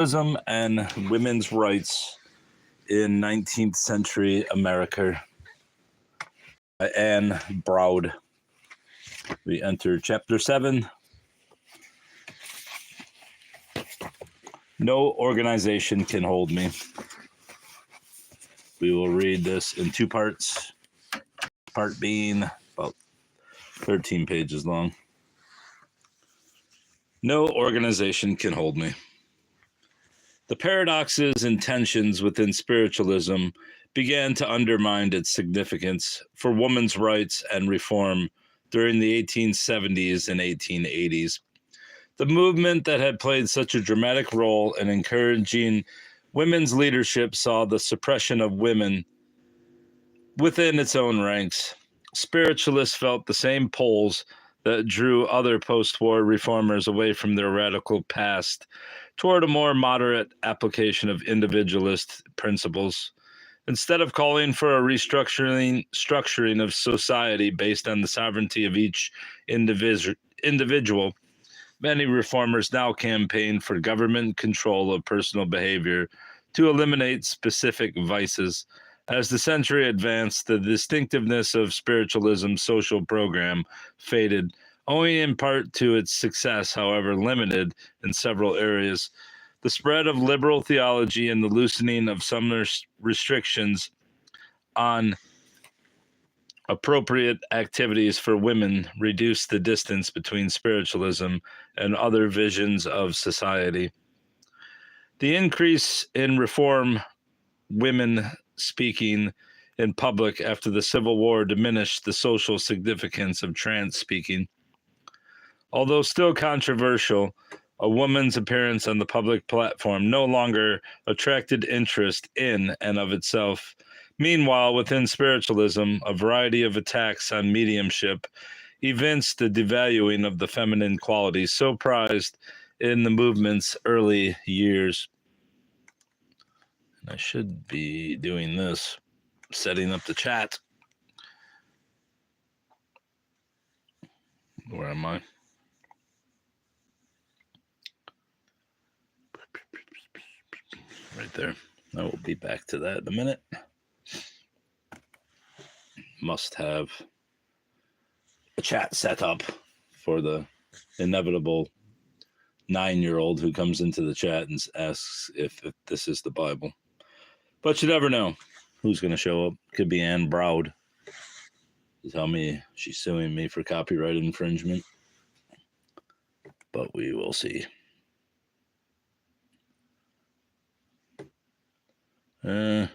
And women's rights in 19th century America. Anne Braude. We enter chapter 7. No organization can hold me. We will read this in two parts, part being about 13 pages long. No organization can hold me. The paradoxes and tensions within spiritualism began to undermine its significance for women's rights and reform during the 1870s and 1880s. The movement that had played such a dramatic role in encouraging women's leadership saw the suppression of women within its own ranks. Spiritualists felt the same pulls that drew other post-war reformers away from their radical past toward a more moderate application of individualist principles. Instead of calling for a structuring of society based on the sovereignty of each individual, many reformers now campaign for government control of personal behavior to eliminate specific vices. As the century advanced, the distinctiveness of spiritualism's social program faded, owing in part to its success, however limited in several areas. The spread of liberal theology and the loosening of some restrictions on appropriate activities for women reduced the distance between spiritualism and other visions of society. The increase in reform women speaking in public after the Civil War diminished the social significance of trance speaking. Although still controversial, a woman's appearance on the public platform no longer attracted interest in and of itself. Meanwhile, within spiritualism, a variety of attacks on mediumship evinced the devaluing of the feminine qualities so prized in the movement's early years. I should be doing this, setting up the chat. Where am I? Right there. I will be back to that in a minute. Must have a chat set up for the inevitable 9-year-old who comes into the chat and asks if this is the Bible. But you never know who's going to show up. Could be Anne Braude. Tell me she's suing me for copyright infringement. But we will see. There's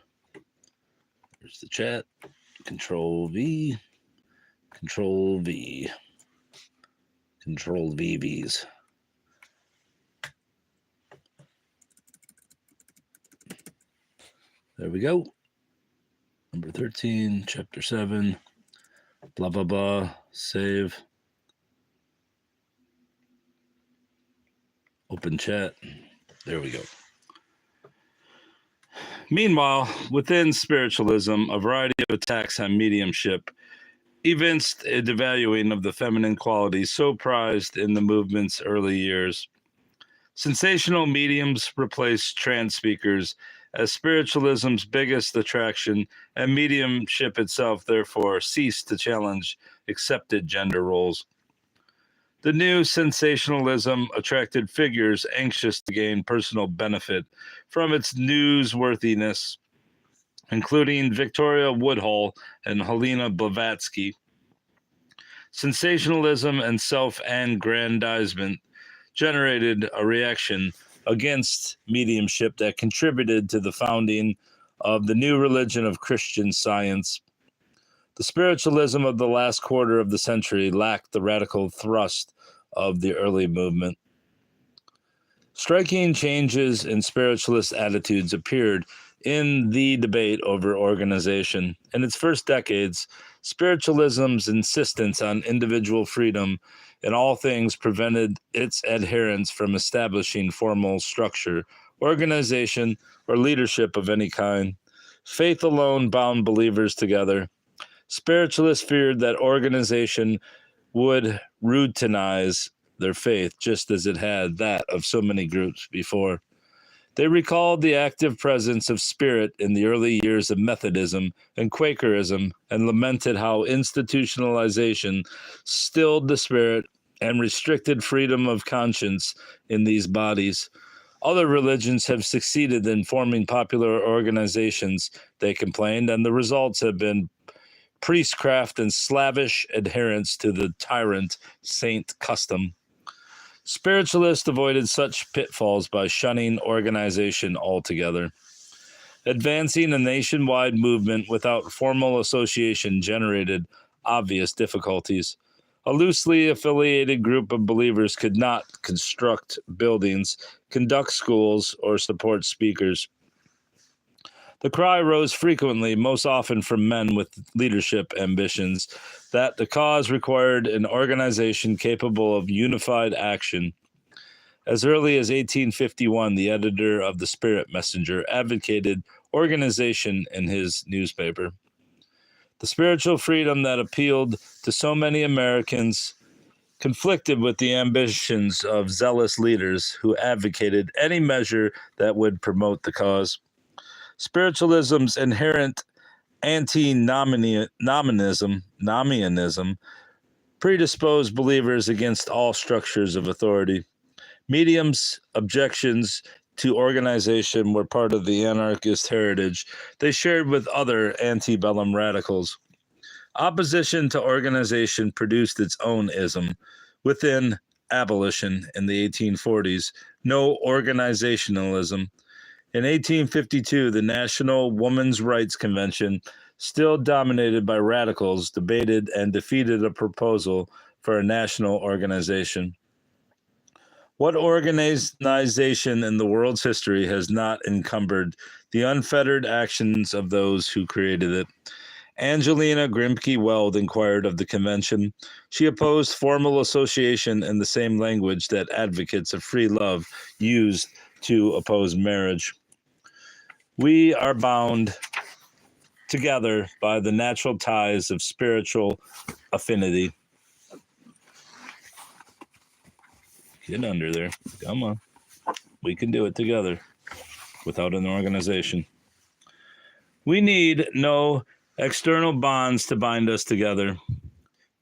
the chat. Control V. Control V. Control VVs. There we go. Number 13, chapter 7. Blah, blah, blah. Save. Open chat. There we go. Meanwhile, within spiritualism, a variety of attacks on mediumship evinced a devaluing of the feminine qualities so prized in the movement's early years. Sensational mediums replaced trance speakers as spiritualism's biggest attraction, and mediumship itself, therefore, ceased to challenge accepted gender roles. The new sensationalism attracted figures anxious to gain personal benefit from its newsworthiness, including Victoria Woodhull and Helena Blavatsky. Sensationalism and self-aggrandizement generated a reaction against mediumship that contributed to the founding of the new religion of Christian Science. The spiritualism of the last quarter of the century lacked the radical thrust of the early movement. Striking changes in spiritualist attitudes appeared in the debate over organization. In its first decades, spiritualism's insistence on individual freedom in all things prevented its adherents from establishing formal structure, organization, or leadership of any kind. Faith alone bound believers together. Spiritualists feared that organization would routinize their faith, just as it had that of so many groups before. They recalled the active presence of spirit in the early years of Methodism and Quakerism and lamented how institutionalization stilled the spirit and restricted freedom of conscience in these bodies. Other religions have succeeded in forming popular organizations, they complained, and the results have been priestcraft and slavish adherence to the tyrant saint custom. Spiritualists avoided such pitfalls by shunning organization altogether. Advancing a nationwide movement without formal association generated obvious difficulties. A loosely affiliated group of believers could not construct buildings, conduct schools, or support speakers. The cry rose frequently, most often from men with leadership ambitions, that the cause required an organization capable of unified action. As early as 1851, the editor of the Spirit Messenger advocated organization in his newspaper. The spiritual freedom that appealed to so many Americans conflicted with the ambitions of zealous leaders who advocated any measure that would promote the cause. Spiritualism's inherent antinomianism predisposed believers against all structures of authority. Mediums' objections to organization were part of the anarchist heritage they shared with other antebellum radicals. Opposition to organization produced its own ism. Within abolition in the 1840s, no organizationalism. In 1852, the National Women's Rights Convention, still dominated by radicals, debated and defeated a proposal for a national organization. What organization in the world's history has not encumbered the unfettered actions of those who created it? Angelina Grimke Weld inquired of the convention. She opposed formal association in the same language that advocates of free love used to oppose marriage. We are bound together by the natural ties of spiritual affinity. Get under there. Come on. We can do it together without an organization. We need no external bonds to bind us together,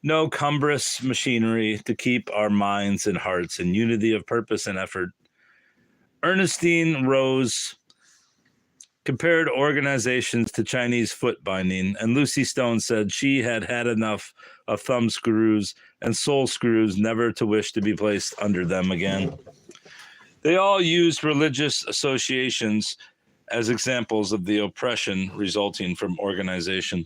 no cumbrous machinery to keep our minds and hearts in unity of purpose and effort. Ernestine Rose compared organizations to Chinese foot binding, and Lucy Stone said she had had enough of thumb screws and sole screws, never to wish to be placed under them again. They all used religious associations as examples of the oppression resulting from organization.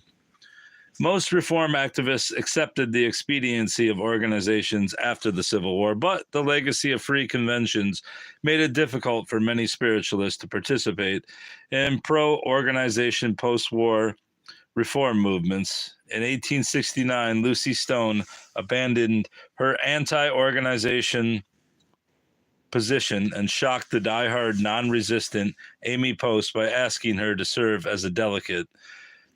Most reform activists accepted the expediency of organizations after the Civil War, but the legacy of free conventions made it difficult for many spiritualists to participate in pro-organization post-war reform movements. In 1869, Lucy Stone abandoned her anti-organization position and shocked the diehard non-resistant Amy Post by asking her to serve as a delegate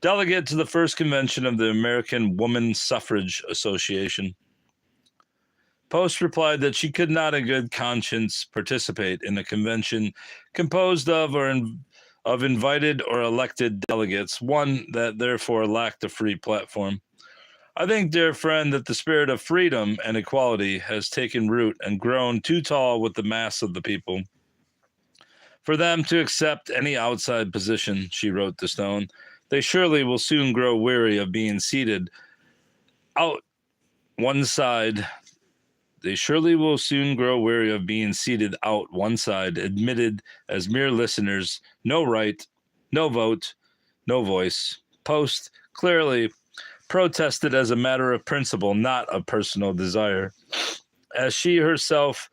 to the first convention of the American Woman Suffrage Association. Post replied that she could not in good conscience participate in a convention composed of invited or elected delegates, one that therefore lacked a free platform. I think, dear friend, that the spirit of freedom and equality has taken root and grown too tall with the mass of the people for them to accept any outside position, she wrote to Stone. They surely will soon grow weary of being seated out one side. Admitted as mere listeners, no right, no vote, no voice. Post clearly protested as a matter of principle, not of personal desire. As she herself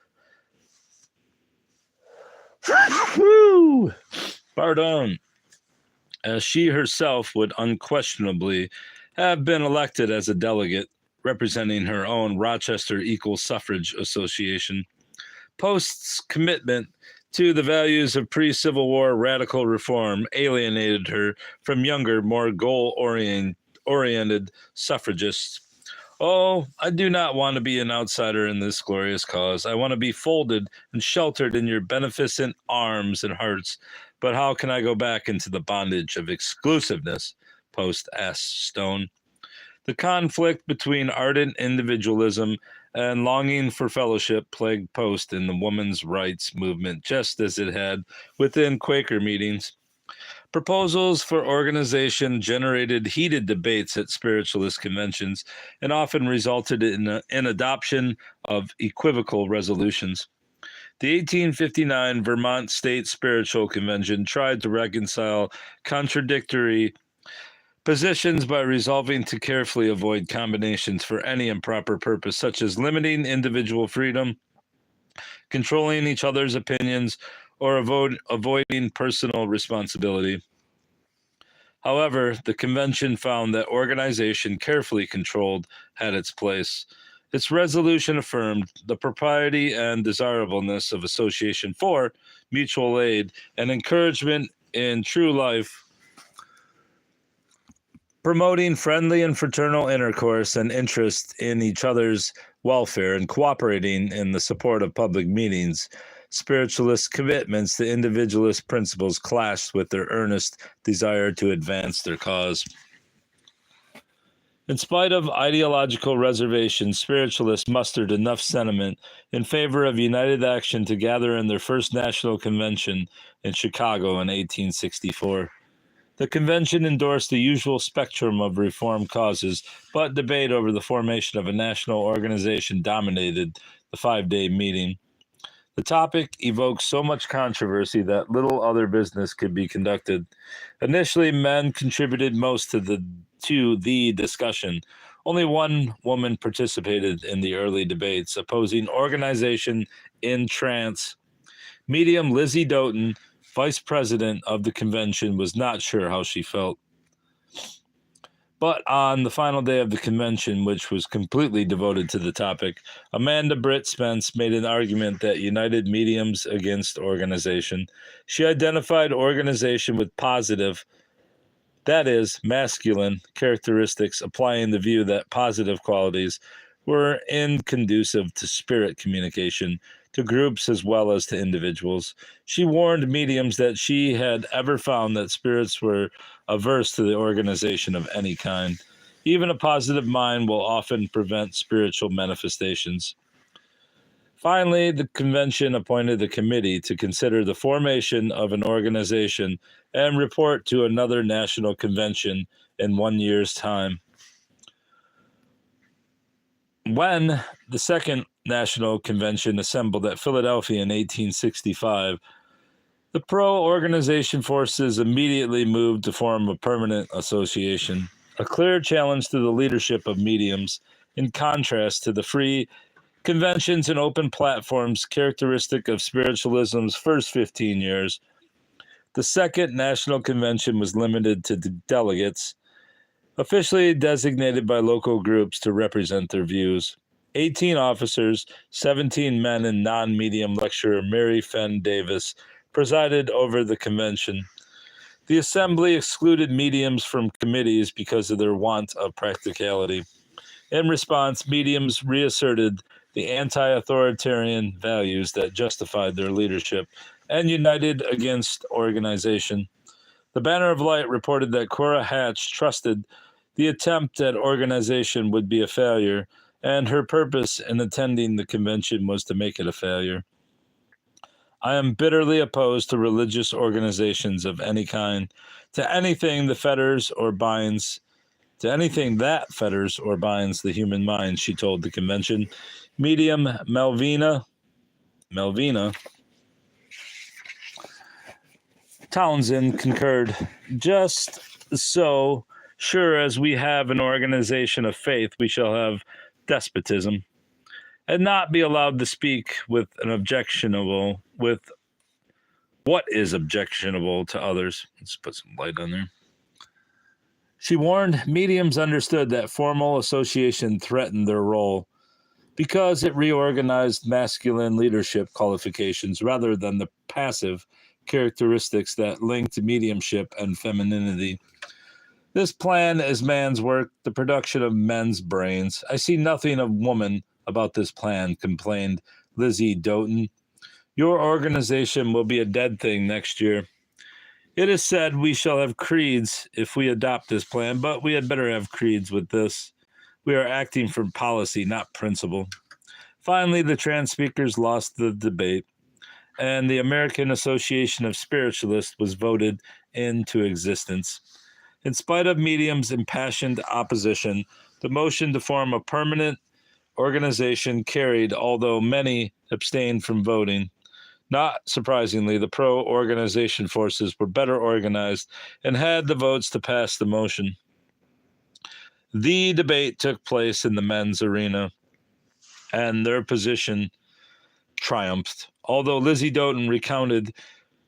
would unquestionably have been elected as a delegate representing her own Rochester Equal Suffrage Association. Post's commitment to the values of pre-Civil War radical reform alienated her from younger, more goal-oriented suffragists. Oh, I do not want to be an outsider in this glorious cause. I want to be folded and sheltered in your beneficent arms and hearts. But how can I go back into the bondage of exclusiveness? Post asked Stone. The conflict between ardent individualism and longing for fellowship plagued Post in the women's rights movement, just as it had within Quaker meetings. Proposals for organization generated heated debates at spiritualist conventions and often resulted in adoption of equivocal resolutions. The 1859 Vermont State Spiritual Convention tried to reconcile contradictory positions by resolving to carefully avoid combinations for any improper purpose, such as limiting individual freedom, controlling each other's opinions, or avoiding personal responsibility. However, the convention found that organization carefully controlled had its place. Its resolution affirmed the propriety and desirableness of association for mutual aid and encouragement in true life, promoting friendly and fraternal intercourse and interest in each other's welfare and cooperating in the support of public meetings. Spiritualist commitments to individualist principles clashed with their earnest desire to advance their cause. In spite of ideological reservations, spiritualists mustered enough sentiment in favor of united action to gather in their first national convention in Chicago in 1864. The convention endorsed the usual spectrum of reform causes, but debate over the formation of a national organization dominated the 5-day meeting. The topic evoked so much controversy that little other business could be conducted. Initially, men contributed most to the discussion. Only one woman participated in the early debates, opposing organization in trance. Medium Lizzie Doughton, vice president of the convention, was not sure how she felt. But on the final day of the convention, which was completely devoted to the topic, Amanda Britt Spence made an argument that united mediums against organization. She identified organization with positive, that is, masculine characteristics, applying the view that positive qualities were inconducive to spirit communication, to groups as well as to individuals. She warned mediums that she had ever found that spirits were averse to the organization of any kind. Even a positive mind will often prevent spiritual manifestations. Finally, the convention appointed a committee to consider the formation of an organization and report to another national convention in 1 year's time. When the second national convention assembled at Philadelphia in 1865, the pro-organization forces immediately moved to form a permanent association, a clear challenge to the leadership of mediums, in contrast to the free conventions and open platforms characteristic of spiritualism's first 15 years. The second national convention was limited to delegates, officially designated by local groups to represent their views. 18 officers, 17 men, and non-medium lecturer Mary Fenn Davis presided over the convention. The assembly excluded mediums from committees because of their want of practicality. In response, mediums reasserted the anti-authoritarian values that justified their leadership and united against organization. The Banner of Light reported that Cora Hatch trusted the attempt at organization would be a failure, and her purpose in attending the convention was to make it a failure. I am bitterly opposed to religious organizations of any kind, to anything that fetters or binds the human mind, she told the convention. Medium Melvina Townsend concurred. Just so sure as we have an organization of faith, we shall have despotism, and not be allowed to speak with what is objectionable to others. Let's put some light on there. She warned mediums understood that formal association threatened their role because it reorganized masculine leadership qualifications rather than the passive characteristics that linked mediumship and femininity. This plan is man's work, the production of men's brains. I see nothing of woman about this plan, complained Lizzie Doughton. Your organization will be a dead thing next year. It is said we shall have creeds if we adopt this plan, but we had better have creeds with this. We are acting for policy, not principle. Finally, the trans speakers lost the debate, and the American Association of Spiritualists was voted into existence. In spite of mediums' impassioned opposition, the motion to form a permanent organization carried, although many abstained from voting. Not surprisingly, the pro-organization forces were better organized and had the votes to pass the motion. The debate took place in the men's arena, and their position triumphed. Although Lizzie Doughton recounted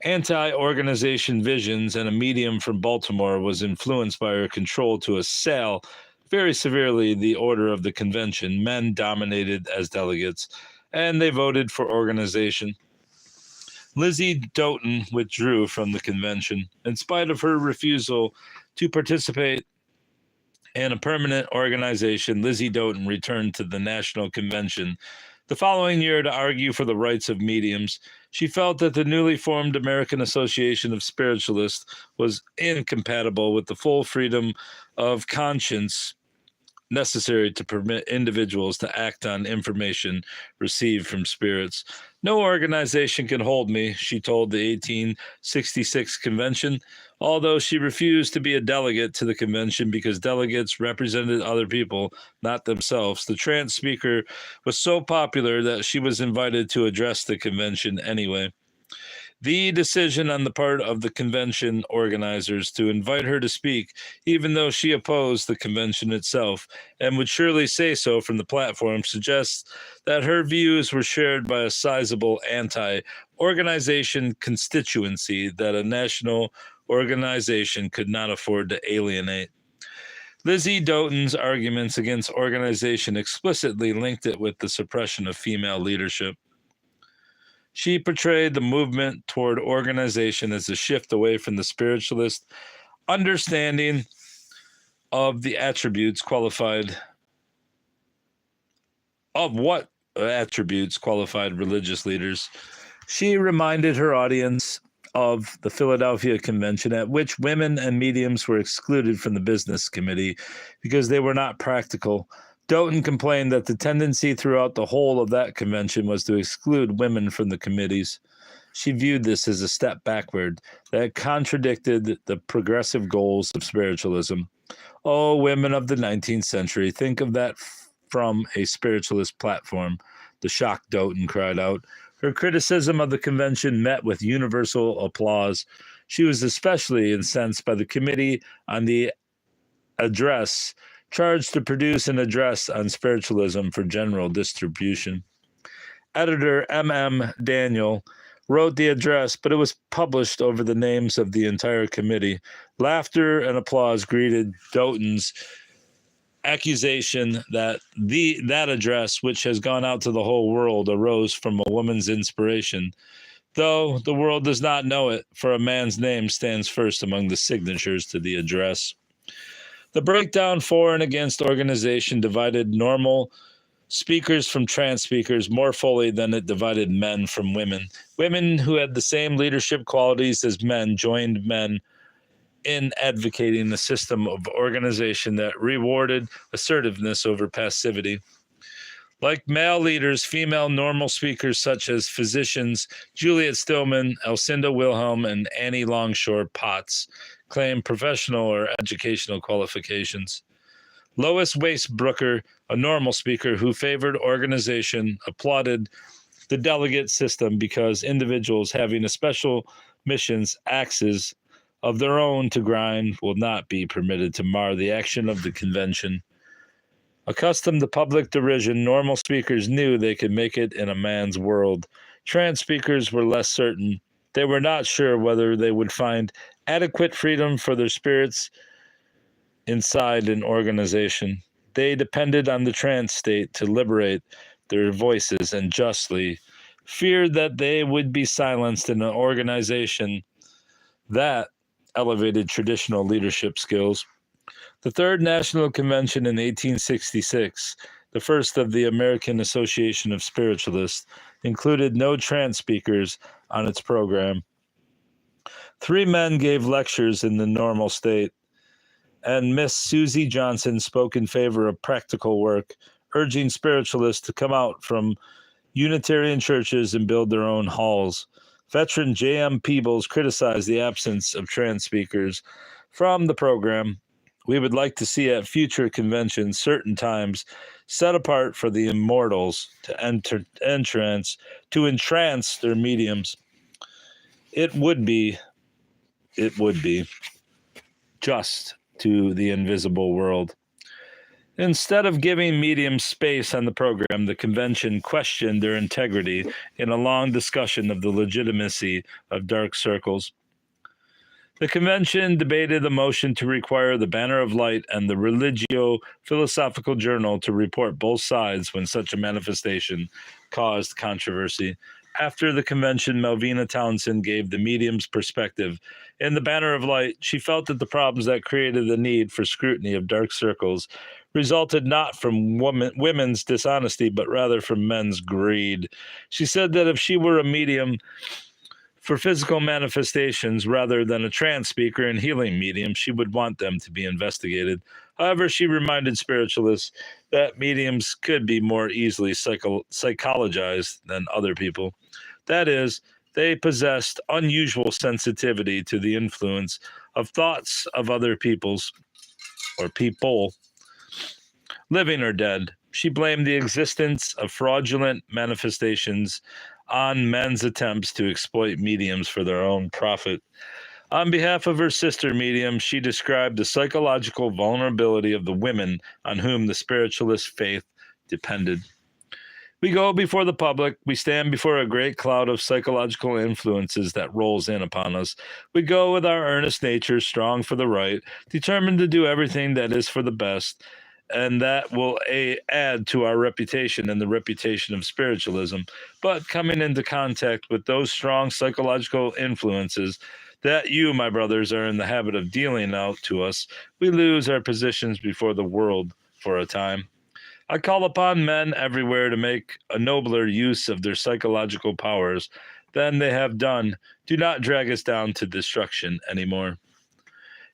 anti-organization visions and a medium from Baltimore was influenced by her control to assail very severely the order of the convention, men dominated as delegates, and they voted for organization. Lizzie Doughton withdrew from the convention. In spite of her refusal to participate in a permanent organization, Lizzie Doughton returned to the National Convention the following year to argue for the rights of mediums. She felt that the newly formed American Association of Spiritualists was incompatible with the full freedom of conscience necessary to permit individuals to act on information received from spirits. No organization can hold me, she told the 1866 convention, although she refused to be a delegate to the convention because delegates represented other people, not themselves. The trans speaker was so popular that she was invited to address the convention anyway. The decision on the part of the convention organizers to invite her to speak, even though she opposed the convention itself, and would surely say so from the platform, suggests that her views were shared by a sizable anti-organization constituency that a national organization could not afford to alienate. Lizzie Doughton's arguments against organization explicitly linked it with the suppression of female leadership. She portrayed the movement toward organization as a shift away from the spiritualist understanding of the attributes qualified of what attributes qualified religious leaders. She reminded her audience of the Philadelphia Convention, at which women and mediums were excluded from the business committee because they were not practical. Doughton complained that the tendency throughout the whole of that convention was to exclude women from the committees. She viewed this as a step backward that contradicted the progressive goals of spiritualism. Oh, women of the 19th century, think of that from a spiritualist platform, the shocked Doughton cried out. Her criticism of the convention met with universal applause. She was especially incensed by the committee on the address charged to produce an address on spiritualism for general distribution. Editor M.M. Daniel wrote the address, but it was published over the names of the entire committee. Laughter and applause greeted Doughton's accusation that that address, which has gone out to the whole world, arose from a woman's inspiration, though the world does not know it, for a man's name stands first among the signatures to the address. The breakdown for and against organization divided normal speakers from trans speakers more fully than it divided men from women. Women who had the same leadership qualities as men joined men in advocating a system of organization that rewarded assertiveness over passivity. Like male leaders, female normal speakers such as physicians Juliet Stillman, Alcinda Wilhelm, and Annie Longshore Potts claim professional or educational qualifications. Lois Wacebrooker, a normal speaker who favored organization, applauded the delegate system because individuals having a special missions, axes of their own to grind will not be permitted to mar the action of the convention. Accustomed to public derision, normal speakers knew they could make it in a man's world. Trans speakers were less certain. They were not sure whether they would find adequate freedom for their spirits inside an organization. They depended on the trans state to liberate their voices and justly feared that they would be silenced in an organization that elevated traditional leadership skills. The Third National Convention in 1866, the first of the American Association of Spiritualists, included no trance speakers on its program. 3 men gave lectures in the normal state, and Miss Susie Johnson spoke in favor of practical work, urging spiritualists to come out from Unitarian churches and build their own halls. Veteran J.M. Peebles criticized the absence of trance speakers from the program. We would like to see at future conventions certain times set apart for the immortals to entrance their mediums. It would be just to the invisible world. Instead of giving mediums space on the program, the convention questioned their integrity in a long discussion of the legitimacy of dark circles. The convention debated a motion to require the Banner of Light and the Religio Philosophical Journal to report both sides when such a manifestation caused controversy. After the convention, Melvina Townsend gave the medium's perspective. In the Banner of Light, she felt that the problems that created the need for scrutiny of dark circles resulted not from women's dishonesty, but rather from men's greed. She said that if she were a medium for physical manifestations rather than a trance speaker and healing medium, she would want them to be investigated. However, she reminded spiritualists that mediums could be more easily psychologized than other people. That is, they possessed unusual sensitivity to the influence of thoughts of other people, living or dead. She blamed the existence of fraudulent manifestations on men's attempts to exploit mediums for their own profit. On behalf of her sister medium, she described the psychological vulnerability of the women on whom the spiritualist faith depended. We go before the public. We stand before a great cloud of psychological influences that rolls in upon us. We go with our earnest nature, strong for the right, determined to do everything that is for the best, and that will add to our reputation and the reputation of spiritualism. But coming into contact with those strong psychological influences that you, my brothers, are in the habit of dealing out to us, we lose our positions before the world for a time. I call upon men everywhere to make a nobler use of their psychological powers than they have done. Do not drag us down to destruction anymore.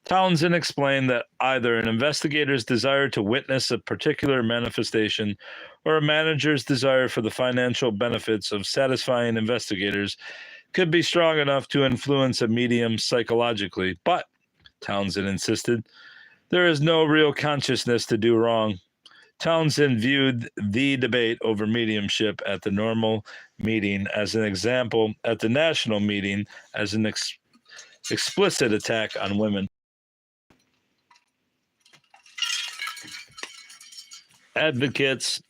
Townsend explained that either an investigator's desire to witness a particular manifestation or a manager's desire for the financial benefits of satisfying investigators could be strong enough to influence a medium psychologically. But, Townsend insisted, there is no real consciousness to do wrong. Townsend viewed the debate over mediumship at the normal meeting as an example, at the national meeting as an explicit attack on women. Advocates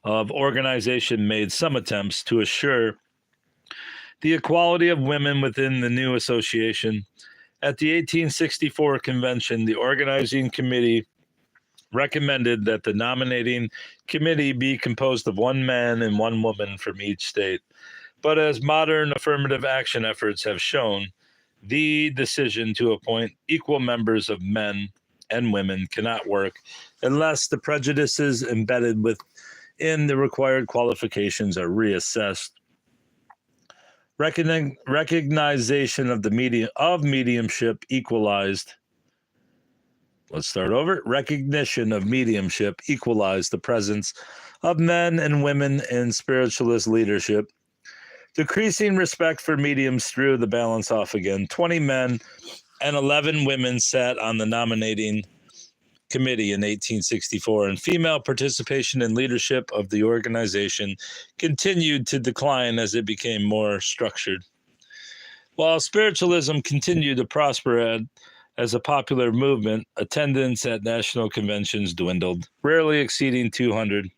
of organization made some attempts to assure the equality of women within the new association. At the 1864 convention, the organizing committee recommended that the nominating committee be composed of 1 man and 1 woman from each state. But as modern affirmative action efforts have shown, the decision to appoint equal members of men and women cannot work unless the prejudices embedded within the required qualifications are reassessed. Recognition of mediumship equalized. Let's start over. Recognition of mediumship equalized the presence of men and women in spiritualist leadership. Decreasing respect for mediums threw the balance off again. 20 men and 11 women sat on the nominating committee in 1864, and female participation in leadership of the organization continued to decline as it became more structured. While spiritualism continued to prosper as a popular movement, attendance at national conventions dwindled, rarely exceeding 200.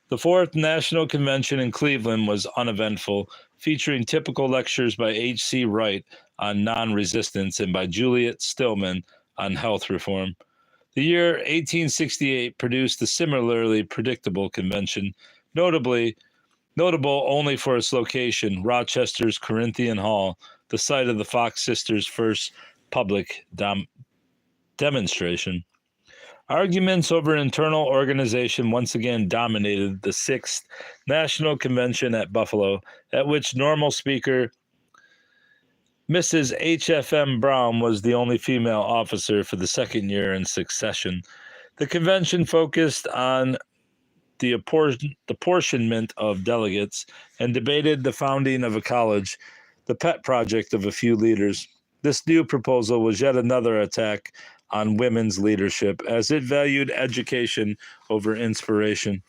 The 4th National Convention in Cleveland was uneventful, featuring typical lectures by H.C. Wright on non-resistance and by Juliet Stillman on health reform. The year 1868 produced a similarly predictable convention, notable only for its location, Rochester's Corinthian Hall, the site of the Fox sisters' first public demonstration. Arguments over internal organization once again dominated the 6th National Convention at Buffalo, at which normal speaker Mrs. H.F.M. Braude was the only female officer for the second year in succession. The convention focused on the apportionment of delegates and debated the founding of a college, the pet project of a few leaders. This new proposal was yet another attack on women's leadership, as it valued education over inspiration.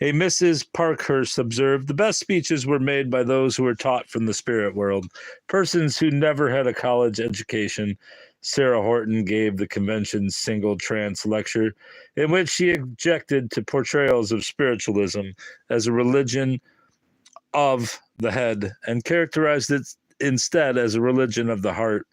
A Mrs. Parkhurst observed, "The best speeches were made by those who were taught from the spirit world, persons who never had a college education." Sarah Horton gave the convention's single trance lecture, in which she objected to portrayals of spiritualism as a religion of the head and characterized it instead as a religion of the heart.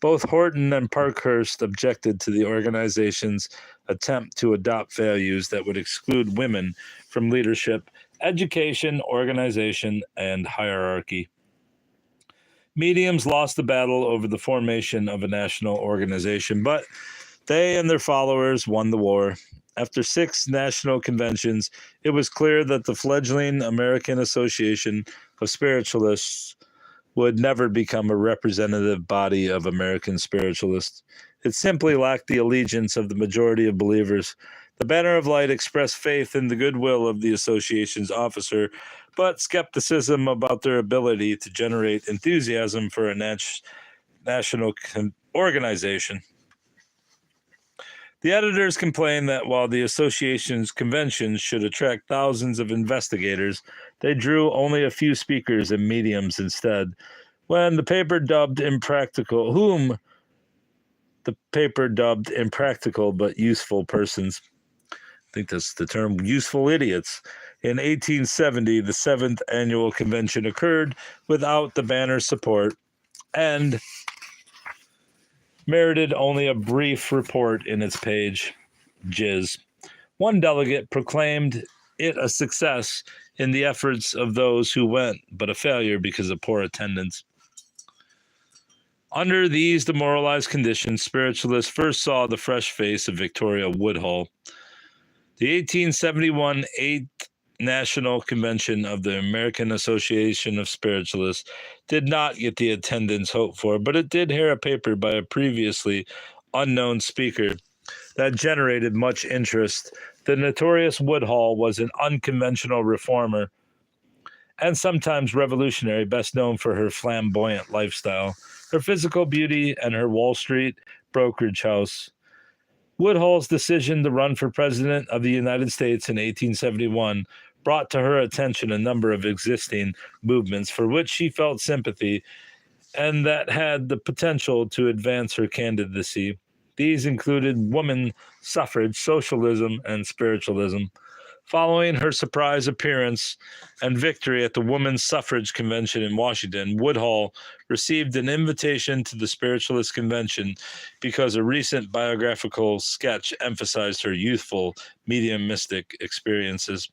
Both Horton and Parkhurst objected to the organization's attempt to adopt values that would exclude women from leadership, education, organization, and hierarchy. Mediums lost the battle over the formation of a national organization, but they and their followers won the war. After 6 national conventions, it was clear that the fledgling American Association of Spiritualists would never become a representative body of American spiritualists. It simply lacked the allegiance of the majority of believers. The Banner of Light expressed faith in the goodwill of the association's officer, but skepticism about their ability to generate enthusiasm for a national organization. The editors complained that while the association's conventions should attract thousands of investigators, they drew only a few speakers and mediums instead. Whom the paper dubbed impractical but useful persons. I think that's the term, useful idiots. In 1870, the 7th annual convention occurred without the Banner's support and merited only a brief report in its page. Jizz. One delegate proclaimed it a success in the efforts of those who went, but a failure because of poor attendance. Under these demoralized conditions, spiritualists first saw the fresh face of Victoria Woodhull. The 1871 8th National Convention of the American Association of Spiritualists did not get the attendance hoped for, but it did hear a paper by a previously unknown speaker that generated much interest. The notorious Woodhull was an unconventional reformer and sometimes revolutionary, best known for her flamboyant lifestyle, her physical beauty, and her Wall Street brokerage house. Woodhull's decision to run for president of the United States in 1871 brought to her attention a number of existing movements for which she felt sympathy and that had the potential to advance her candidacy. These included woman suffrage, socialism, and spiritualism. Following her surprise appearance and victory at the Women's Suffrage Convention in Washington, Woodhull received an invitation to the Spiritualist Convention because a recent biographical sketch emphasized her youthful mediumistic experiences.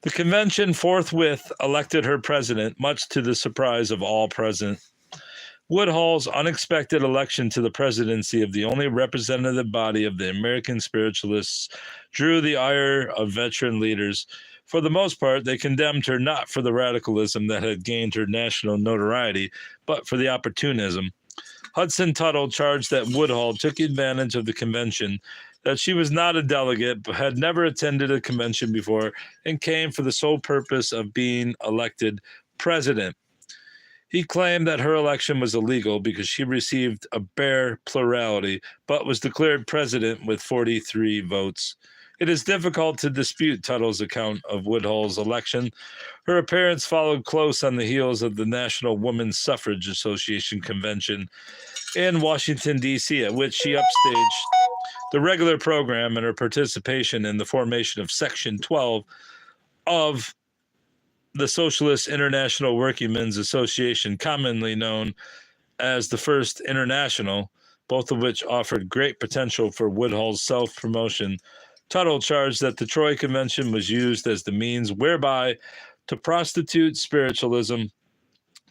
The convention forthwith elected her president, much to the surprise of all present. Woodhull's unexpected election to the presidency of the only representative body of the American spiritualists drew the ire of veteran leaders. For the most part, they condemned her not for the radicalism that had gained her national notoriety, but for the opportunism. Hudson Tuttle charged that Woodhull took advantage of the convention, that she was not a delegate, but had never attended a convention before, and came for the sole purpose of being elected president. He claimed that her election was illegal because she received a bare plurality, but was declared president with 43 votes. It is difficult to dispute Tuttle's account of Woodhull's election. Her appearance followed close on the heels of the National Women's Suffrage Association convention in Washington, D.C., at which she upstaged the regular program and her participation in the formation of Section 12 of the Socialist International Workingmen's Association, commonly known as the First International, both of which offered great potential for Woodhull's self-promotion. Tuttle charged that the Troy Convention was used as the means whereby to prostitute spiritualism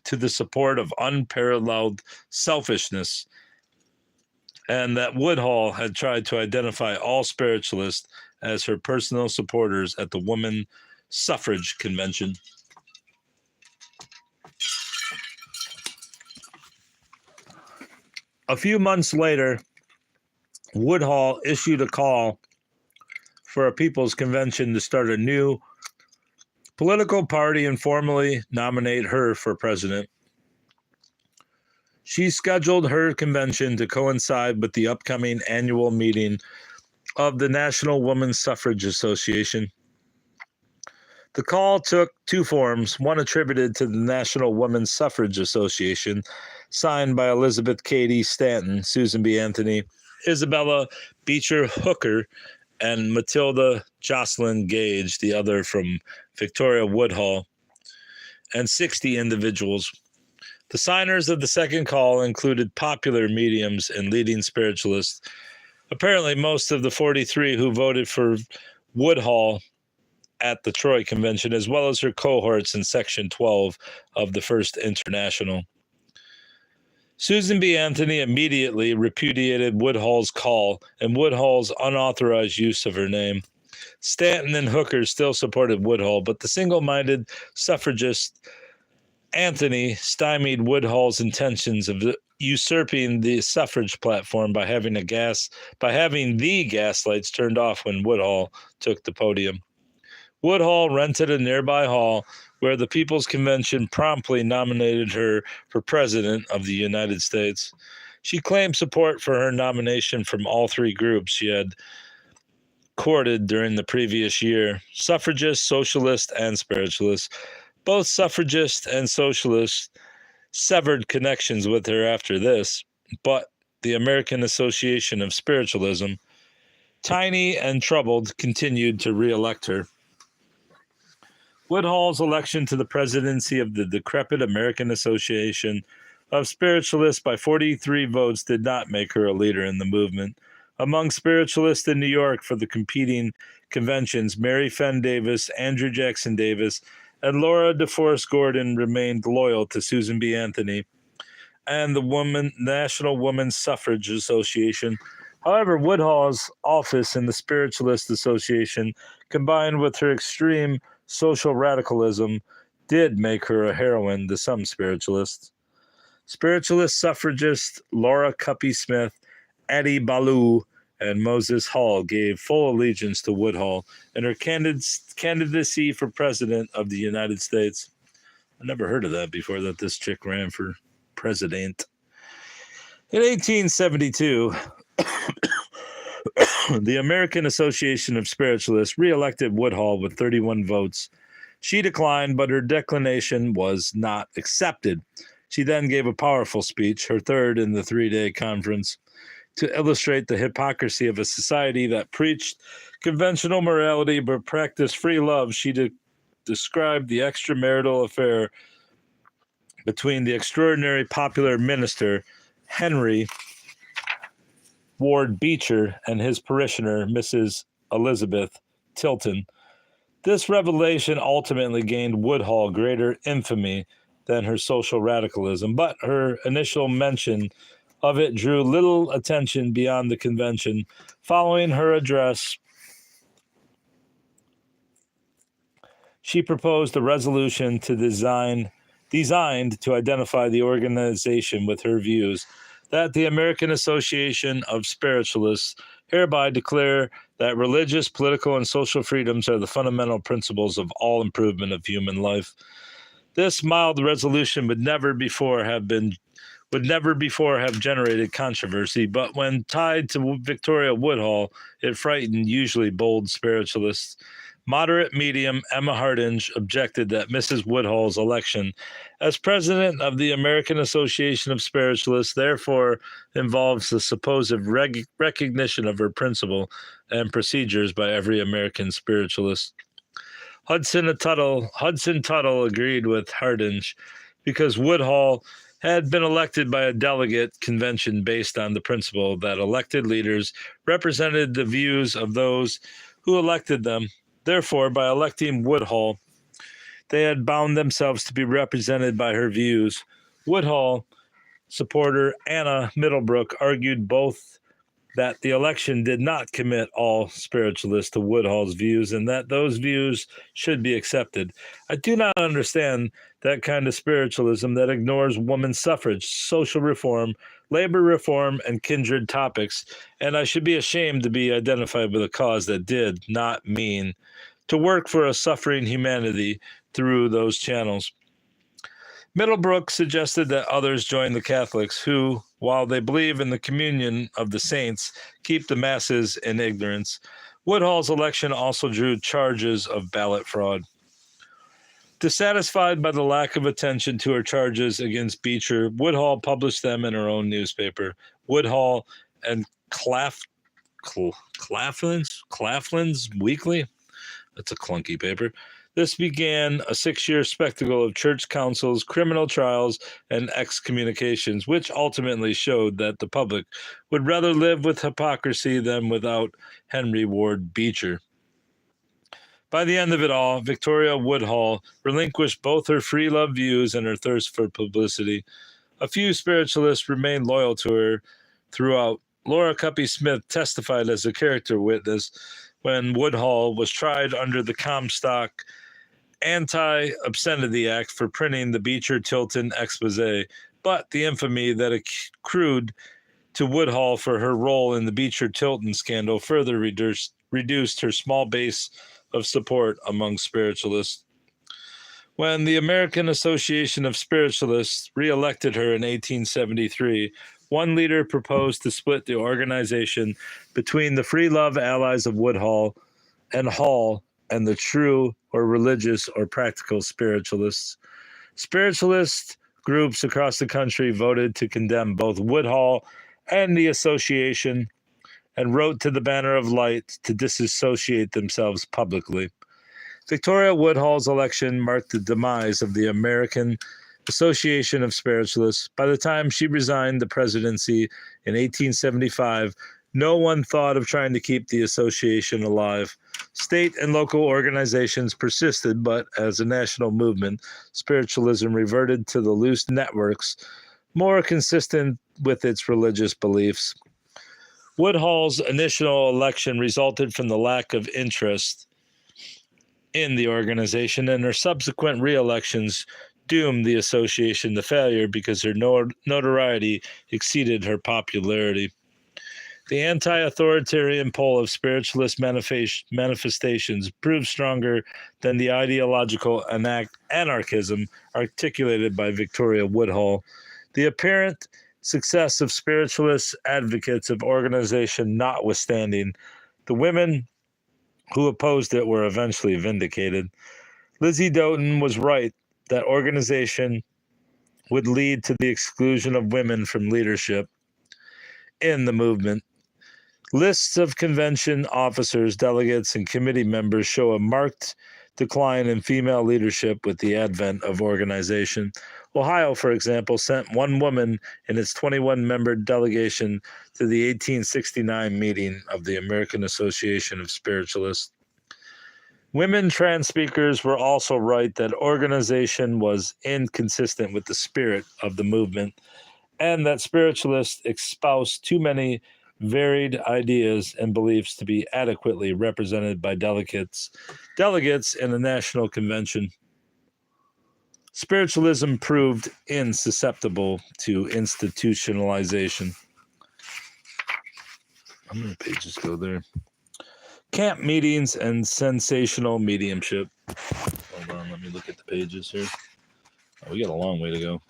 to the support of unparalleled selfishness and that Woodhull had tried to identify all spiritualists as her personal supporters at the Woman Suffrage Convention. A few months later, Woodhull issued a call for a people's convention to start a new political party and formally nominate her for president. She scheduled her convention to coincide with the upcoming annual meeting of the National Women's Suffrage Association. The call took two forms, one attributed to the National Women's Suffrage Association, signed by Elizabeth Cady Stanton, Susan B. Anthony, Isabella Beecher Hooker, and Matilda Jocelyn Gage, the other from Victoria Woodhull, and 60 individuals. The signers of the second call included popular mediums and leading spiritualists. Apparently, most of the 43 who voted for Woodhull at the Troy Convention, as well as her cohorts in Section 12 of the First International. Susan B. Anthony immediately repudiated Woodhull's call and Woodhull's unauthorized use of her name. Stanton and Hooker still supported Woodhull, but the single-minded suffragist Anthony stymied Woodhull's intentions of usurping the suffrage platform by having the gaslights turned off when Woodhull took the podium. Woodhull rented a nearby hall where the People's Convention promptly nominated her for President of the United States. She claimed support for her nomination from all three groups she had courted during the previous year: suffragists, socialists, and spiritualists. Both suffragists and socialists severed connections with her after this, but the American Association of Spiritualism, tiny and troubled, continued to re-elect her. Woodhull's election to the presidency of the decrepit American Association of Spiritualists by 43 votes did not make her a leader in the movement. Among spiritualists in New York for the competing conventions, Mary Fenn Davis, Andrew Jackson Davis, and Laura DeForest Gordon remained loyal to Susan B. Anthony and the National Women's Suffrage Association. However, Woodhull's office in the Spiritualist Association, combined with her extreme social radicalism, did make her a heroine to some spiritualists. Spiritualist suffragists Laura Cuppy Smith, Addie Ballou, and Moses Hall gave full allegiance to Woodhull and her candidacy for president of the United States. I never heard of that before, that this chick ran for president. In 1872, the American Association of Spiritualists re-elected Woodhull with 31 votes. She declined, but her declination was not accepted. She then gave a powerful speech, her third in the three-day conference, to illustrate the hypocrisy of a society that preached conventional morality but practiced free love. She described the extramarital affair between the extraordinary popular minister Henry Ward Beecher and his parishioner, Mrs. Elizabeth Tilton. This revelation ultimately gained Woodhull greater infamy than her social radicalism, but her initial mention of it drew little attention beyond the convention. Following her address, she proposed a resolution designed to identify the organization with her views, that the American Association of Spiritualists hereby declare that religious, political, and social freedoms are the fundamental principles of all improvement of human life. This mild resolution would never before have generated controversy, but when tied to Victoria Woodhull, it frightened usually bold spiritualists. Moderate medium Emma Hardinge objected that Mrs. Woodhull's election as president of the American Association of Spiritualists therefore involves the supposed recognition of her principle and procedures by every American spiritualist. Hudson Tuttle agreed with Hardinge because Woodhull had been elected by a delegate convention based on the principle that elected leaders represented the views of those who elected them. Therefore, by electing Woodhull, they had bound themselves to be represented by her views. Woodhull supporter Anna Middlebrook argued both that the election did not commit all spiritualists to Woodhull's views and that those views should be accepted. I do not understand that kind of spiritualism that ignores women's suffrage, social reform, labor reform, and kindred topics, and I should be ashamed to be identified with a cause that did not mean to work for a suffering humanity through those channels. Middlebrook suggested that others join the Catholics who, while they believe in the communion of the saints, keep the masses in ignorance. Woodhull's election also drew charges of ballot fraud. Dissatisfied by the lack of attention to her charges against Beecher, Woodhull published them in her own newspaper. Woodhull and Claflin's Weekly. That's a clunky paper. This began a 6-year spectacle of church councils, criminal trials, and excommunications, which ultimately showed that the public would rather live with hypocrisy than without Henry Ward Beecher. By the end of it all, Victoria Woodhull relinquished both her free love views and her thirst for publicity. A few spiritualists remained loyal to her throughout. Laura Cuppy Smith testified as a character witness when Woodhull was tried under the Comstock Anti-Obscenity Act for printing the Beecher-Tilton expose, but the infamy that accrued to Woodhull for her role in the Beecher-Tilton scandal further reduced her small base of support among spiritualists. When the American Association of Spiritualists re-elected her in 1873, one leader proposed to split the organization between the free love allies of Woodhull and Hall and the true or religious or practical spiritualists. Spiritualist groups across the country voted to condemn both Woodhull and the association and wrote to the Banner of Light to disassociate themselves publicly. Victoria Woodhull's election marked the demise of the American Association of Spiritualists. By the time she resigned the presidency in 1875, no one thought of trying to keep the association alive. State and local organizations persisted, but as a national movement, spiritualism reverted to the loose networks more consistent with its religious beliefs. Woodhull's initial election resulted from the lack of interest in the organization, and her subsequent re-elections doomed the association to failure because her notoriety exceeded her popularity. The anti-authoritarian pole of spiritualist manifestations proved stronger than the ideological anarchism articulated by Victoria Woodhull. The apparent success of spiritualist advocates of organization notwithstanding, the women who opposed it were eventually vindicated. Lizzie Doughton was right that organization would lead to the exclusion of women from leadership in the movement. Lists of convention officers, delegates, and committee members show a marked decline in female leadership with the advent of organization. Ohio, for example, sent one woman in its 21-member delegation to the 1869 meeting of the American Association of Spiritualists. Women trans speakers were also right that organization was inconsistent with the spirit of the movement, and that spiritualists espoused too many varied ideas and beliefs to be adequately represented by delegates in a national convention. Spiritualism proved insusceptible to institutionalization. How many pages go there? Camp meetings and sensational mediumship. Hold on, let me look at the pages here. Oh, we got a long way to go.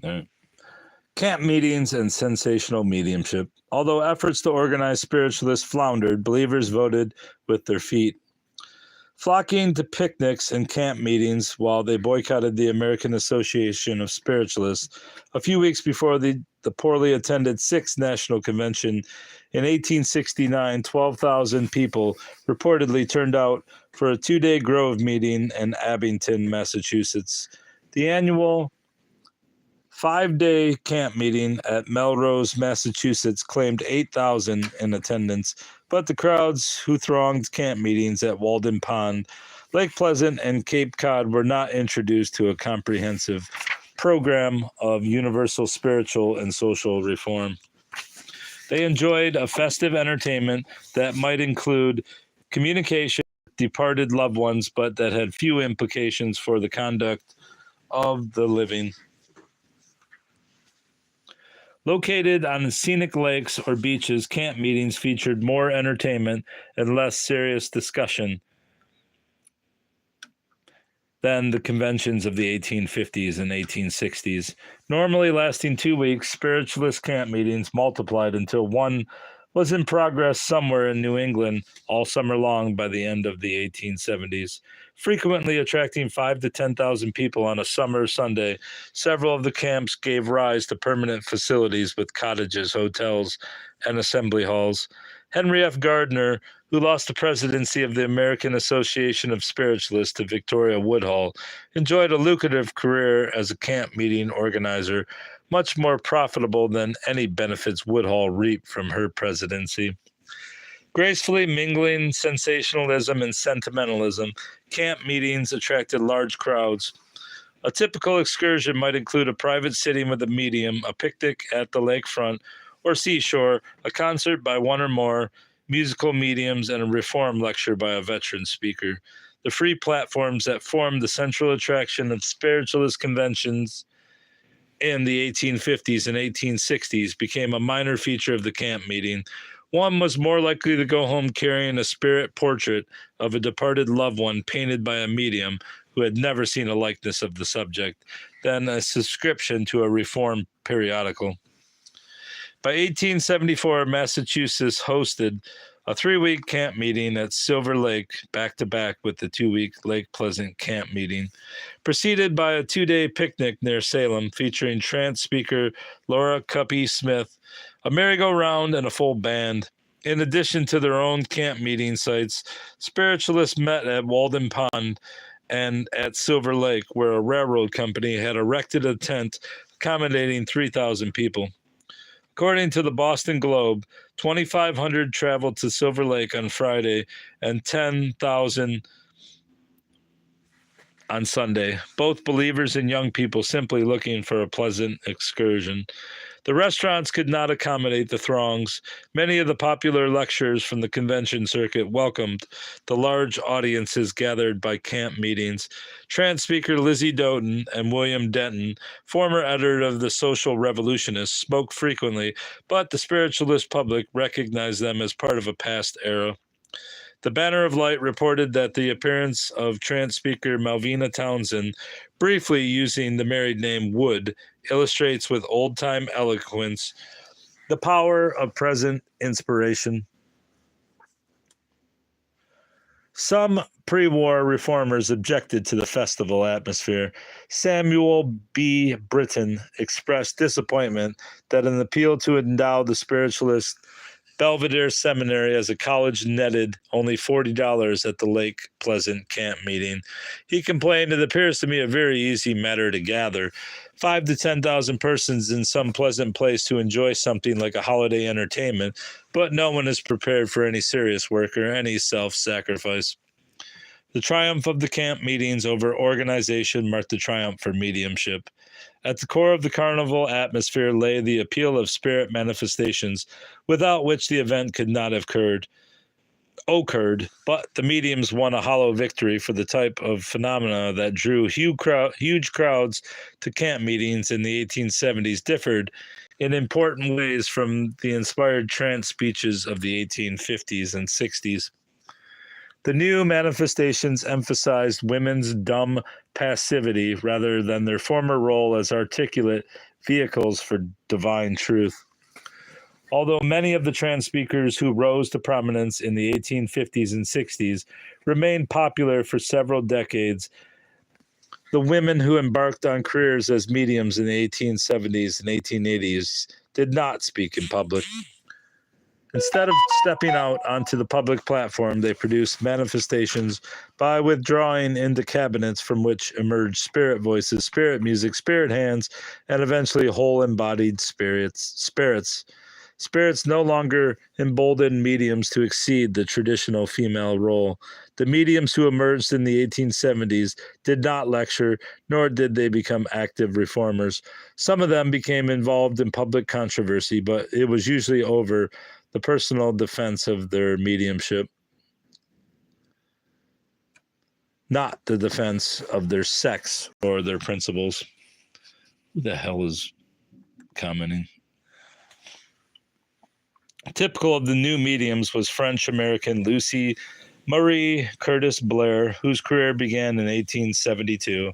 All right. Camp meetings and sensational mediumship. Although efforts to organize spiritualists floundered, believers voted with their feet, flocking to picnics and camp meetings while they boycotted the American Association of Spiritualists. A few weeks before the poorly attended 6th National Convention in 1869, 12,000 people reportedly turned out for a 2-day Grove meeting in Abington, Massachusetts. The annual 5-day camp meeting at Melrose, Massachusetts claimed 8,000 in attendance, but the crowds who thronged camp meetings at Walden Pond, Lake Pleasant, and Cape Cod were not introduced to a comprehensive program of universal spiritual and social reform. They enjoyed a festive entertainment that might include communication with departed loved ones, but that had few implications for the conduct of the living. Located on scenic lakes or beaches, camp meetings featured more entertainment and less serious discussion than the conventions of the 1850s and 1860s. Normally lasting 2 weeks, spiritualist camp meetings multiplied until one was in progress somewhere in New England all summer long by the end of the 1870s, frequently attracting 5,000 to 10,000 people on a summer Sunday. Several of the camps gave rise to permanent facilities with cottages, hotels, and assembly halls. Henry F. Gardner, who lost the presidency of the American Association of Spiritualists to Victoria Woodhull, enjoyed a lucrative career as a camp meeting organizer, much more profitable than any benefits Woodhull reaped from her presidency. Gracefully mingling sensationalism and sentimentalism, camp meetings attracted large crowds. A typical excursion might include a private sitting with a medium, a picnic at the lakefront or seashore, a concert by one or more musical mediums, and a reform lecture by a veteran speaker. The free platforms that formed the central attraction of spiritualist conventions in the 1850s and 1860s became a minor feature of the camp meeting. One was more likely to go home carrying a spirit portrait of a departed loved one painted by a medium who had never seen a likeness of the subject than a subscription to a reform periodical. By 1874, Massachusetts hosted a 3-week camp meeting at Silver Lake, back-to-back with the 2-week Lake Pleasant camp meeting, preceded by a 2-day picnic near Salem featuring trance speaker Laura Cuppy Smith, a merry-go-round, and a full band. In addition to their own camp meeting sites, spiritualists met at Walden Pond and at Silver Lake, where a railroad company had erected a tent accommodating 3,000 people. According to the Boston Globe, 2,500 traveled to Silver Lake on Friday and 10,000 on Sunday, both believers and young people simply looking for a pleasant excursion. The restaurants could not accommodate the throngs. Many of the popular lecturers from the convention circuit welcomed the large audiences gathered by camp meetings. Trance speaker Lizzie Doughton and William Denton, former editor of the Social Revolutionists, spoke frequently, but the spiritualist public recognized them as part of a past era. The Banner of Light reported that the appearance of trance speaker Malvina Townsend, briefly using the married name Wood, illustrates with old-time eloquence the power of present inspiration. Some pre-war reformers objected to the festival atmosphere. Samuel B. Britton expressed disappointment that an appeal to endow the spiritualist Belvedere Seminary as a college netted only $40 at the Lake Pleasant camp meeting. He complained, "It appears to me a very easy matter to gather 5,000 to 10,000 persons in some pleasant place to enjoy something like a holiday entertainment, but no one is prepared for any serious work or any self-sacrifice." The triumph of the camp meetings over organization marked the triumph for mediumship. At the core of the carnival atmosphere lay the appeal of spirit manifestations, without which the event could not have occurred, but the mediums won a hollow victory, for the type of phenomena that drew huge crowds to camp meetings in the 1870s differed in important ways from the inspired trance speeches of the 1850s and 60s. The new manifestations emphasized women's dumb passivity rather than their former role as articulate vehicles for divine truth. Although many of the trance speakers who rose to prominence in the 1850s and 60s remained popular for several decades, the women who embarked on careers as mediums in the 1870s and 1880s did not speak in public. Instead of stepping out onto the public platform, they produced manifestations by withdrawing into cabinets from which emerged spirit voices, spirit music, spirit hands, and eventually whole embodied spirits. Spirits no longer emboldened mediums to exceed the traditional female role. The mediums who emerged in the 1870s did not lecture, nor did they become active reformers. Some of them became involved in public controversy, but it was usually over the personal defense of their mediumship, not the defense of their sex or their principles. Who the hell is commenting? Typical of the new mediums was French-American Lucy Marie Curtis Blair, whose career began in 1872.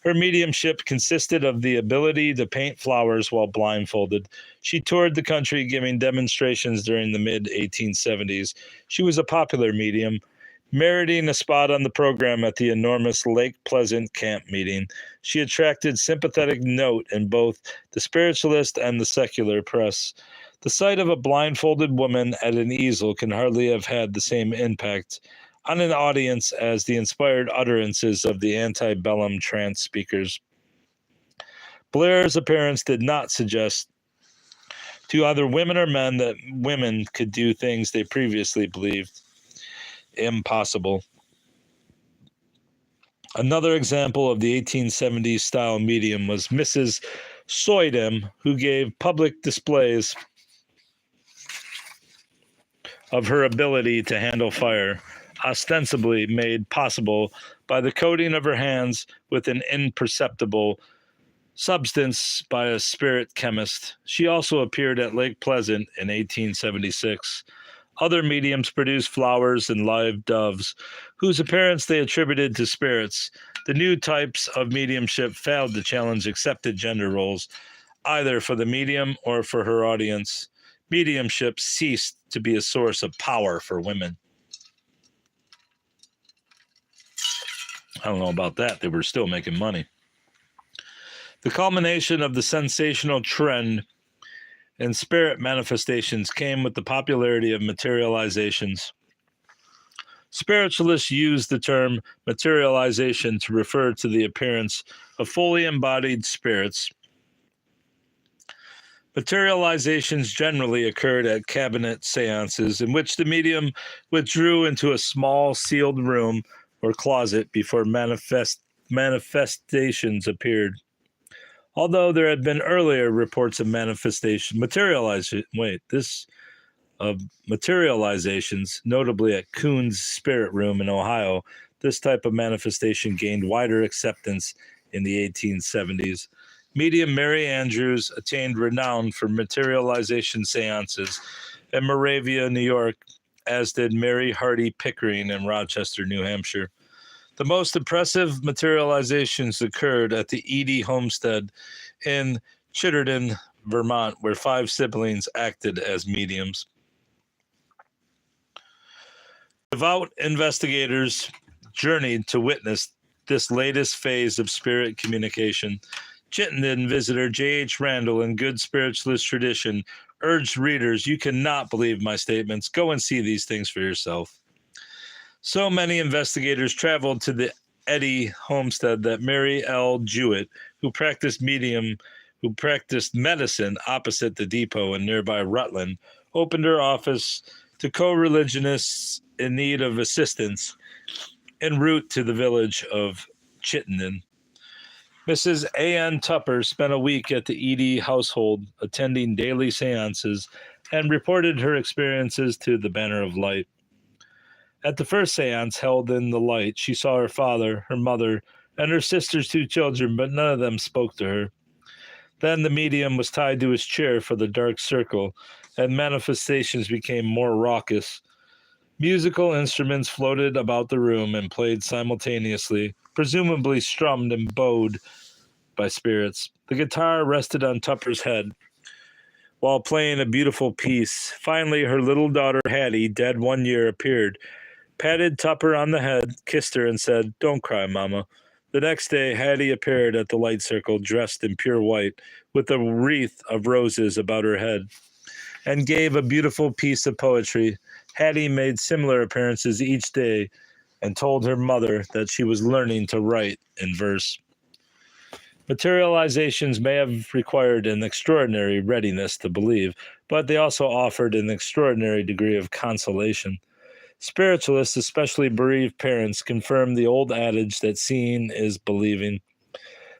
Her mediumship consisted of the ability to paint flowers while blindfolded. She toured the country giving demonstrations during the mid-1870s. She was a popular medium, meriting a spot on the program at the enormous Lake Pleasant camp meeting. She attracted sympathetic note in both the spiritualist and the secular press. The sight of a blindfolded woman at an easel can hardly have had the same impact on an audience as the inspired utterances of the antebellum trance speakers. Blair's appearance did not suggest to either women or men that women could do things they previously believed impossible. Another example of the 1870s style medium was Mrs. Soydam, who gave public displays of her ability to handle fire, ostensibly made possible by the coating of her hands with an imperceptible substance by a spirit chemist. She also appeared at Lake Pleasant in 1876. Other mediums produced flowers and live doves, whose appearance they attributed to spirits. The new types of mediumship failed to challenge accepted gender roles, either for the medium or for her audience. Mediumship ceased to be a source of power for women. I don't know about that. They were still making money. The culmination of the sensational trend in spirit manifestations came with the popularity of materializations. Spiritualists used the term materialization to refer to the appearance of fully embodied spirits. Materializations generally occurred at cabinet seances in which the medium withdrew into a small sealed room or closet before manifestations appeared. Although there had been earlier reports of materializations, notably at Coon's Spirit Room in Ohio, this type of manifestation gained wider acceptance in the 1870s. Medium Mary Andrews attained renown for materialization seances in Moravia, New York, as did Mary Hardy Pickering in Rochester, New Hampshire. The most impressive materializations occurred at the Edie homestead in Chitterton, Vermont, where 5 siblings acted as mediums. Devout investigators journeyed to witness this latest phase of spirit communication. Chittenden visitor J.H. Randall, in good spiritualist tradition, urged readers, "You cannot believe my statements. Go and see these things for yourself." So many investigators traveled to the Eddy homestead that Mary L. Jewett, who practiced medicine opposite the depot in nearby Rutland, opened her office to co-religionists in need of assistance en route to the village of Chittenden. Mrs. A.N. Tupper spent a week at the Edie household, attending daily seances, and reported her experiences to the Banner of Light. At the first seance held in the light, she saw her father, her mother, and her sister's 2 children, but none of them spoke to her. Then the medium was tied to his chair for the dark circle, and manifestations became more raucous. Musical instruments floated about the room and played simultaneously, presumably strummed and bowed by spirits. The guitar rested on Tupper's head while playing a beautiful piece. Finally, her little daughter Hattie, dead 1 year, appeared, patted Tupper on the head, kissed her, and said, "Don't cry, Mama." The next day, Hattie appeared at the light circle, dressed in pure white, with a wreath of roses about her head. and gave a beautiful piece of poetry. Hattie made similar appearances each day and told her mother that she was learning to write in verse. Materializations may have required an extraordinary readiness to believe, but they also offered an extraordinary degree of consolation. Spiritualists, especially bereaved parents, confirm the old adage that seeing is believing.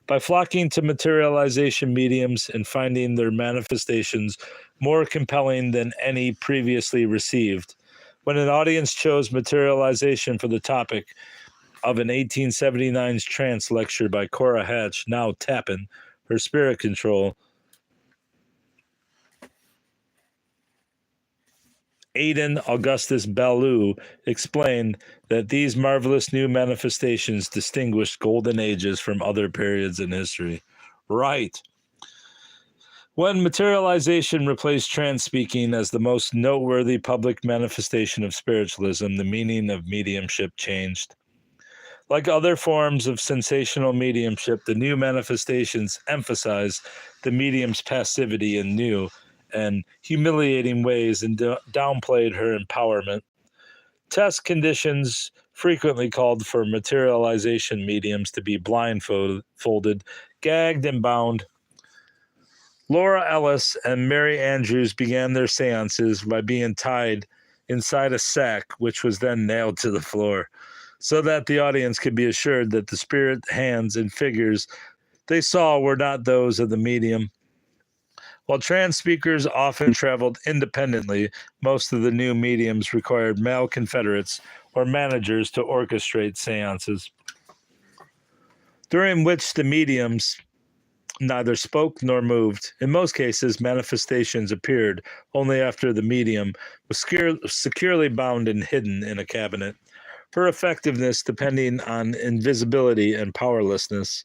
By flocking to materialization mediums and finding their manifestations more compelling than any previously received, when an audience chose materialization for the topic of an 1879's trance lecture by Cora Hatch, now Tappan, her spirit control, Aidan Augustus Ballou explained that these marvelous new manifestations distinguished golden ages from other periods in history. Right. When materialization replaced trance speaking as the most noteworthy public manifestation of spiritualism, the meaning of mediumship changed. Like other forms of sensational mediumship, the new manifestations emphasize the medium's passivity in new and humiliating ways and downplayed her empowerment. Test conditions frequently called for materialization mediums to be blindfolded, gagged, and bound. Laura Ellis and Mary Andrews began their seances by being tied inside a sack, which was then nailed to the floor, so that the audience could be assured that the spirit hands and figures they saw were not those of the medium. While trance speakers often traveled independently, most of the new mediums required male confederates or managers to orchestrate seances, during which the mediums neither spoke nor moved. In most cases, manifestations appeared only after the medium was securely bound and hidden in a cabinet. Her effectiveness depending on invisibility and powerlessness,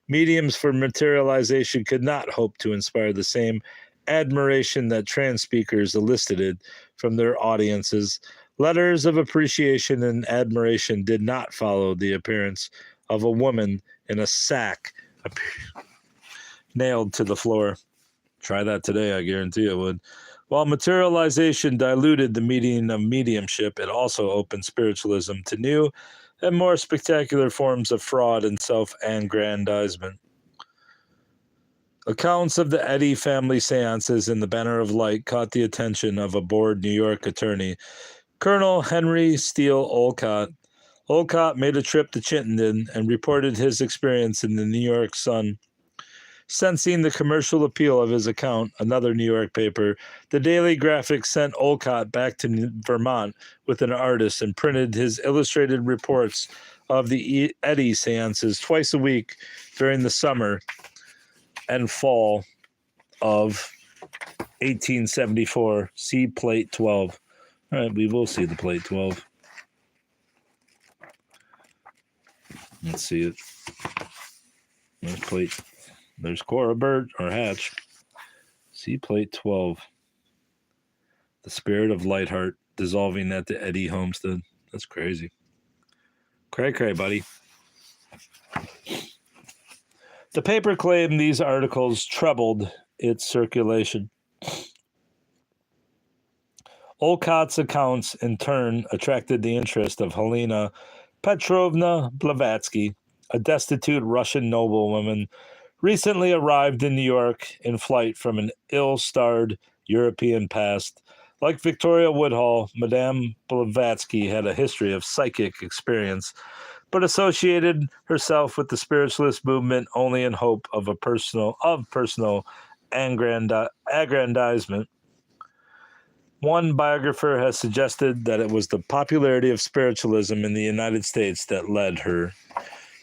mediums for materialization could not hope to inspire the same admiration that trance speakers elicited from their audiences. Letters of appreciation and admiration did not follow the appearance of a woman in a sack nailed to the floor. Try that today, I guarantee it would. While materialization diluted the meaning of mediumship, it also opened spiritualism to new and more spectacular forms of fraud and self-aggrandizement. Accounts of the Eddy family seances in the Banner of Light caught the attention of a bored New York attorney, Colonel Henry Steele Olcott. Olcott made a trip to Chittenden and reported his experience in the New York Sun. Sensing the commercial appeal of his account, another New York paper, the Daily Graphic sent Olcott back to Vermont with an artist and printed his illustrated reports of the Eddy seances twice a week during the summer and fall of 1874. See plate 12. All right, we will see the plate 12. Let's see it. There's plate. There's Cora Bird or Hatch. See plate 12. The spirit of Lightheart dissolving at the Eddy homestead. That's crazy. Cray, buddy. The paper claimed these articles trebled its circulation. Olcott's accounts, in turn, attracted the interest of Helena Petrovna Blavatsky, a destitute Russian noblewoman recently arrived in New York in flight from an ill-starred European past. Like Victoria Woodhull, Madame Blavatsky had a history of psychic experience, but associated herself with the spiritualist movement only in hope of personal aggrandizement. One biographer has suggested that it was the popularity of spiritualism in the United States that led her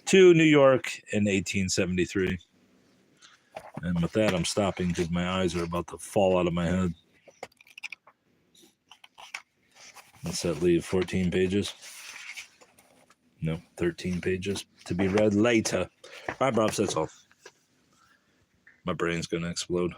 to New York in 1873. And with that, I'm stopping because my eyes are about to fall out of my head. What's that leave? 14 pages? No, 13 pages to be read later. All right, Braude, that's all. My brain's going to explode.